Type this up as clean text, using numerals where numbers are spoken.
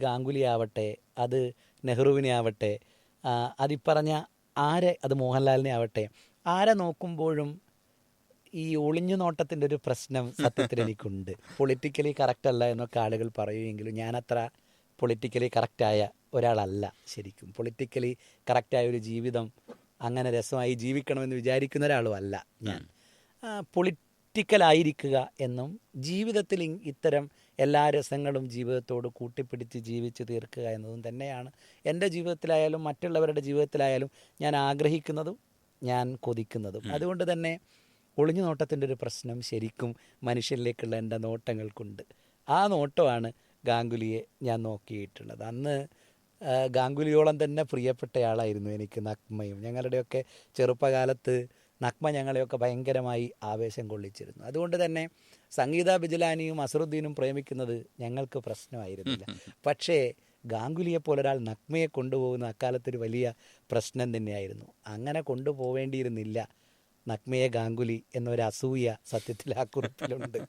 ഗാംഗുലി ആവട്ടെ, അത് നെഹ്റുവിനെ ആവട്ടെ, അതിപ്പറഞ്ഞ ആരെ, അത് മോഹൻലാലിനെ ആവട്ടെ, ആരെ നോക്കുമ്പോഴും ഈ ഒളിഞ്ഞു നോട്ടത്തിൻ്റെ ഒരു പ്രശ്നം സത്യത്തിൽ എനിക്കുണ്ട്. പൊളിറ്റിക്കലി കറക്റ്റ് അല്ല എന്നൊക്കെ ആളുകൾ പറയുമെങ്കിലും ഞാനത്ര പൊളിറ്റിക്കലി കറക്റ്റായ ഒരാളല്ല. ശരിക്കും പൊളിറ്റിക്കലി കറക്റ്റായ ഒരു ജീവിതം അങ്ങനെ രസമായി ജീവിക്കണമെന്ന് വിചാരിക്കുന്ന ഒരാളും അല്ല ഞാൻ. പൊളിറ്റിക്കലായിരിക്കുക എന്നും ജീവിതത്തിൽ ഇത്തരം എല്ലാ രസങ്ങളും ജീവിതത്തോട് കൂട്ടിപ്പിടിച്ച് ജീവിച്ച് തീർക്കുക എന്നതും തന്നെയാണ് എൻ്റെ ജീവിതത്തിലായാലും മറ്റുള്ളവരുടെ ജീവിതത്തിലായാലും ഞാൻ ആഗ്രഹിക്കുന്നതും ഞാൻ കൊതിക്കുന്നതും. അതുകൊണ്ട് തന്നെ ഒളിഞ്ഞു നോട്ടത്തിൻ്റെ ഒരു പ്രശ്നം ശരിക്കും മനുഷ്യരിലേക്കുള്ള എൻ്റെ നോട്ടങ്ങൾക്കുണ്ട്. ആ നോട്ടമാണ് ഗാംഗുലിയെ ഞാൻ നോക്കിയിട്ടുള്ളത്. അന്ന് ഗാംഗുലിയോളം തന്നെ പ്രിയപ്പെട്ടയാളായിരുന്നു എനിക്ക് നഗ്മയും. ഞങ്ങളുടെയൊക്കെ ചെറുപ്പകാലത്ത് നഗ്മ ഞങ്ങളെയൊക്കെ ഭയങ്കരമായി ആവേശം കൊള്ളിച്ചിരുന്നു. അതുകൊണ്ട് തന്നെ സംഗീത ബിജലാനിയും അസറുദ്ദീനും പ്രേമിക്കുന്നത് ഞങ്ങൾക്ക് പ്രശ്നമായിരുന്നില്ല. പക്ഷേ ഗാംഗുലിയെപ്പോലൊരാൾ നഗ്മയെ കൊണ്ടുപോകുന്ന അക്കാലത്തൊരു വലിയ പ്രശ്നം തന്നെയായിരുന്നു. അങ്ങനെ കൊണ്ടുപോവേണ്ടിയിരുന്നില്ല നഗ്മയെ ഗാംഗുലി എന്നൊരു അസൂയ സത്യത്തിൽ ആ കുറിപ്പിലുണ്ട്.